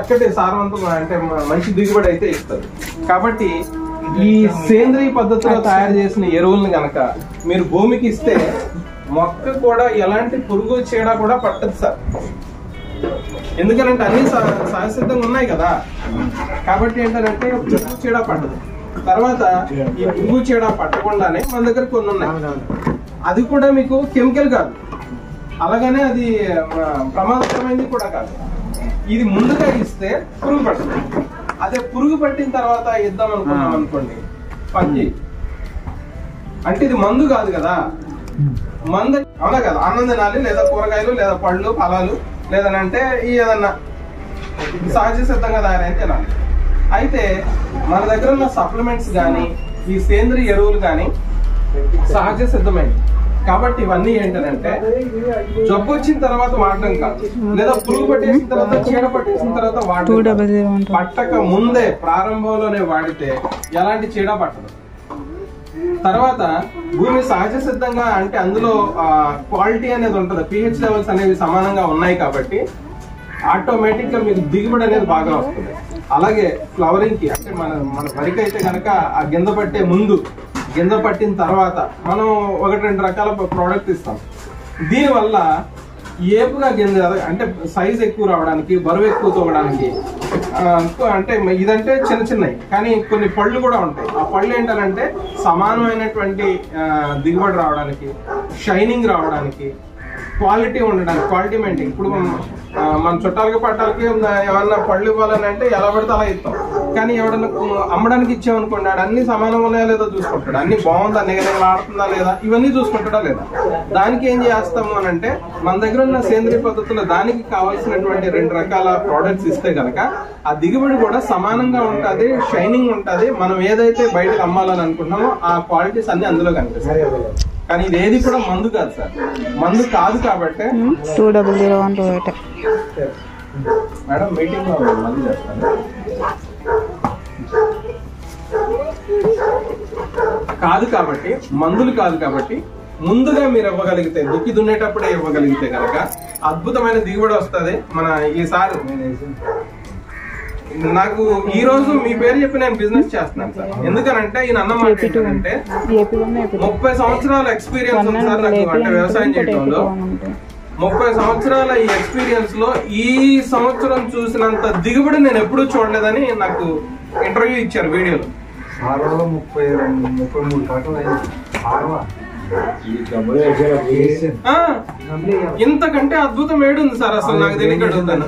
చక్కటి సారవంతం అంటే మంచి దిగుబడి అయితే ఇస్తుంది. కాబట్టి ఈ సేంద్రియ పద్ధతిలో తయారు చేసిన ఎరువులను గనక మీరు భూమికి ఇస్తే మొక్క కూడా ఎలాంటి పురుగు చీడ కూడా పట్టదు సార్. ఎందుకంటే అన్ని సహసిద్ధంగా ఉన్నాయి కదా. కాబట్టి ఏంటంటే పురుగు చీడ పట్టదు. తర్వాత ఈ పురుగు చీడ పట్టకుండానే మన దగ్గర కొన్ని ఉన్నాయి, అది కూడా మీకు కెమికల్ కాదు, అలాగనే అది ప్రమాదకరమైనది కూడా కాదు. ఇది ముందుగా ఇస్తే పురుగు పడుతుంది. అదే పురుగు పట్టిన తర్వాత ఇద్దాం అనుకున్నాం అనుకోండి, పచ్చి అంటే ఇది మందు కాదు కదా. మందు అవునా కదా, అన్నం తినాలి, లేదా కూరగాయలు, లేదా పళ్ళు ఫలాలు, లేదనంటే ఈ ఏదన్నా సహజ సిద్ధంగా తయారైన తినాలి. అయితే మన దగ్గర ఉన్న సప్లిమెంట్స్ కానీ ఈ సేంద్రియ ఎరువులు కానీ సహజ సిద్ధమైనవి. కాబట్టి ఇవన్నీ ఏంటంటే జబ్బు వచ్చిన తర్వాత వాడటం కాదు, లేదా పురుగు పట్టేసిన తర్వాత చీడ పట్టేసిన తర్వాత వాడటం. పట్టక ముందే ప్రారంభంలోనే వాడితే ఎలాంటి చీడ పట్టదు. తర్వాత భూమి సహజ సిద్ధంగా అంటే అందులో క్వాలిటీ అనేది ఉంటుంది, pH లెవెల్స్ అనేవి సమానంగా ఉన్నాయి కాబట్టి ఆటోమేటిక్ గా మీకు దిగుబడి అనేది బాగా వస్తుంది. అలాగే ఫ్లవరింగ్ కి అంటే మన వరికి అయితే కనుక ఆ గింజ పట్టే ముందు, గింజ పట్టిన తర్వాత మనం 1-2 రకాల ప్రోడక్ట్ ఇస్తాం. దీనివల్ల ఏపుగా గింజ అంటే సైజ్ ఎక్కువ రావడానికి, బరువు ఎక్కువ తోగడానికి, అంటే ఇదంటే చిన్న చిన్నవి కానీ కొన్ని పళ్ళు కూడా ఉంటాయి. ఆ పళ్ళు ఏంటంటే సమానమైనటువంటి దిగుబడి రావడానికి, షైనింగ్ రావడానికి, క్వాలిటీ ఉండడానికి, క్వాలిటీ మెయింటైన్. ఇప్పుడు మన చుట్టాలకి పట్టాలకి ఏమన్నా పళ్ళు ఇవ్వాలని అంటే ఎలా పడితే అలా ఇస్తాం. కానీ ఎవడన్నా అమ్మడానికి ఇచ్చామనుకోండి, ఆడు అన్ని సమానంగా ఉన్నాయా లేదా చూసుకుంటాడు, అన్ని బాగుందా, నిగనిగలు ఆడుతుందా లేదా, ఇవన్నీ చూసుకుంటాడా లేదా. దానికి ఏం చేస్తాము అని అంటే మన దగ్గర ఉన్న సేంద్రియ పద్ధతిలో దానికి కావాల్సినటువంటి 2 రకాల ప్రోడక్ట్స్ ఇస్తే కనుక ఆ దిగుబడి కూడా సమానంగా ఉంటుంది, షైనింగ్ ఉంటుంది. మనం ఏదైతే బయటకు అమ్మాలని అనుకుంటున్నామో ఆ క్వాలిటీస్ అన్ని అందులో కనిపిస్తాయి. కానీ ఇది ఏది కూడా మందు కాదు సార్, మందు కాదు కాబట్టి 200128 మేడం మీటింగ్ లో మళ్ళీ చేస్తాను. కాదు కాబట్టి మందులు కాదు కాబట్టి ముందుగా మీరు ఇవ్వగలిగితే, దుక్కి దున్నేటప్పుడే ఇవ్వగలిగితే కనుక అద్భుతమైన దిగుబడి వస్తుంది. మన ఈసారి నాకు ఈ రోజు మీ పేరు చెప్పి నేను బిజినెస్ చేస్తున్నాను సార్. ఎందుకనంటే ఈయన అన్న మాట ఏంటంటే 30 సంవత్సరాల ఎక్స్పీరియన్స్ ఉంది సార్ నాకు, అంటే వ్యవసాయం చేయడంలో 30 సంవత్సరాల ఈ ఎక్స్పీరియన్స్ లో ఈ సంవత్సరం చూసినంత దిగుబడి నేను ఎప్పుడూ చూడలేదని నాకు ఇంటర్వ్యూ ఇచ్చారు వీడియోలో. 32-33 కాటలు ఇంతకంటే అద్భుతం ఏడుంది సార్ అసలు నాకు తెలియక అడుగుతాను.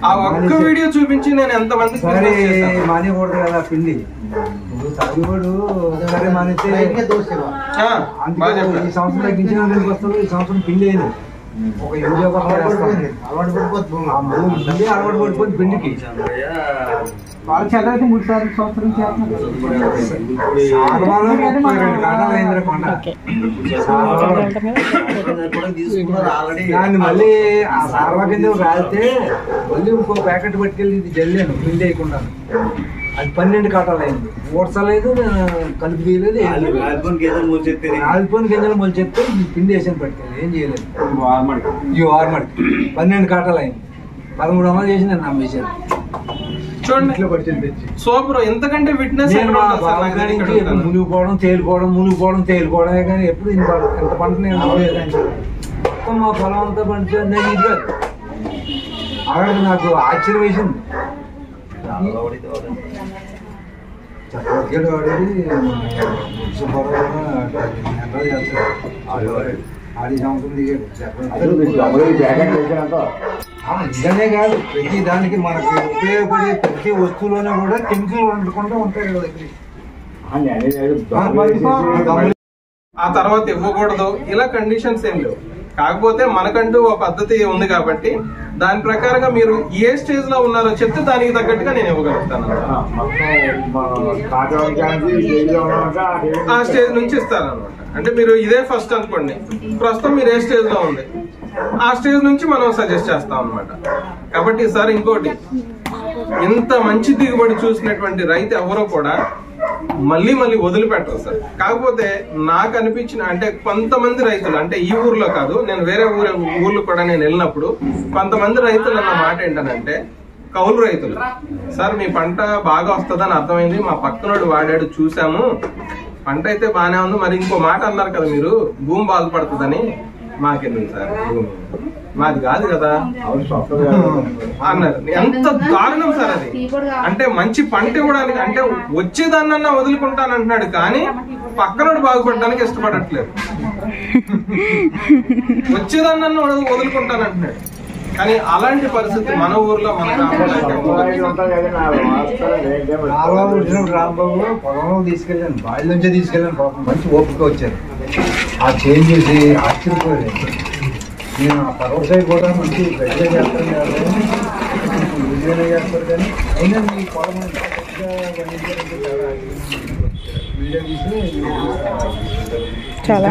ఆ ఒక్క వీడియో చూపించి నేను ఎంత మంది మానేకూడదు కదా పిండి. తాగుబడు సరే మానేస్తే ఈ సంవత్సరం తగ్గించిన 2 బస్తాలు ఈ సంవత్సరం పిండి అయింది. ఒక యూరియా అలవాటు పడిపోతుంది, అలవాటు పడిపోతుంది పిండికి. వాళ్ళు చదవైతే 3 సార్లు సంవత్సరం దాన్ని మళ్ళీ ఆ సార్వా కింద రాలితే మళ్ళీ ఇంకో ప్యాకెట్ పట్టుకెళ్ళి ఇది జల్లాను పిండి వేయకుండా. అది 12 కాటాలు అయింది. ఓడ్చలేదు, కలిపి తీయలేదు, ఆలిపోయిన గింజలు మొలి చెప్తే పిండి వేసాను పట్టుకెళ్ళి. ఏం చేయలేదు. ఈ వారమడికి 12 కాటాలు అయింది. 13 అమలు చేసి నేను అమ్మేసాను. సూపర్. ఎంతకంటే విట్నెస్ మునిగిపోవడం తేలిపోవడమే కానీ ఎప్పుడు ఎంత పంట మా పొలం అంతా పండుతుంది. ఇది కాదు అక్కడ నాకు ఆశ్చర్యం వేసింది. చక్రవర్తి వాడేది ఆడి సంవత్సరం దిగాడు. ఇదనే కాదు, ప్రతి దానికి మనకి ఉపయోగపడే ప్రతి వస్తువులోనే కూడా కెమికల్ వండుకుంటూ ఉంటాయి కదా. ఆ తర్వాత ఇవ్వకూడదు ఇలా కండిషన్స్ ఏం లేవు. కాకపోతే మనకంటూ ఒక పద్ధతి ఉంది కాబట్టి దాని ప్రకారంగా మీరు ఏ స్టేజ్ లో ఉన్నారో చెప్తే దానికి తగ్గట్టుగా నేను ఇవ్వగలుగుతాను. ఆ స్టేజ్ నుంచి ఇస్తారనమాట. అంటే మీరు ఇదే ఫస్ట్ అనుకోండి, ప్రస్తుతం మీరు ఏ స్టేజ్ లో ఉంది ఆ స్టేజ్ నుంచి మనం సజెస్ట్ చేస్తాం అనమాట. కాబట్టి సార్ ఇంకోటి, ఇంత మంచి దిగుబడి చూసినటువంటి రైతు ఎవరో కూడా మళ్ళీ వదిలిపెట్టరు సార్. కాకపోతే నాకు అనిపించిన అంటే కొంతమంది రైతులు, అంటే ఈ ఊర్లో కాదు, నేను వేరే ఊర్లు కూడా నేను వెళ్ళినప్పుడు కొంతమంది రైతులు అన్న మాట ఏంటనంటే, కౌలు రైతులు, సార్ మీ పంట బాగా వస్తుందని అర్థమైంది, మా పక్కనోడు వాడాడు చూసాము, పంట అయితే బానే ఉంది, మరి ఇంకో మాట అన్నారు కదా మీరు భూమి బాధపడుతుందని. మాకెందుకు సార్ భూమి, మాది కాదు కదా అన్నారు. ఎంత దారుణం సార్ అది. అంటే మంచి పంట ఇవ్వడానికి, అంటే వచ్చేదాన్నన్నా వదులుకుంటానంటున్నాడు కానీ పక్కనోడు బాగుపడడానికి ఇష్టపడట్లేదు. వచ్చేదాన్నన్నా వదులుకుంటానంటున్నాడు కానీ అలాంటి పరిస్థితి మన ఊర్లో మన రాంబాబు పొలంలో తీసుకెళ్ళాను, బావి నుంచే తీసుకెళ్ళాను. పాపం మంచి ఓపిక వచ్చారు. ఆ చేంజ్ చేసి ఆశ్చర్యపోలేదు. నేను ఆ పర్వ సైడ్ కూడా మంచి గట్టిగా చేస్తాను కదా, ఈజీగానే చేస్తారు కానీ అయినా మీ పొలం వీడియో తీసి చాలా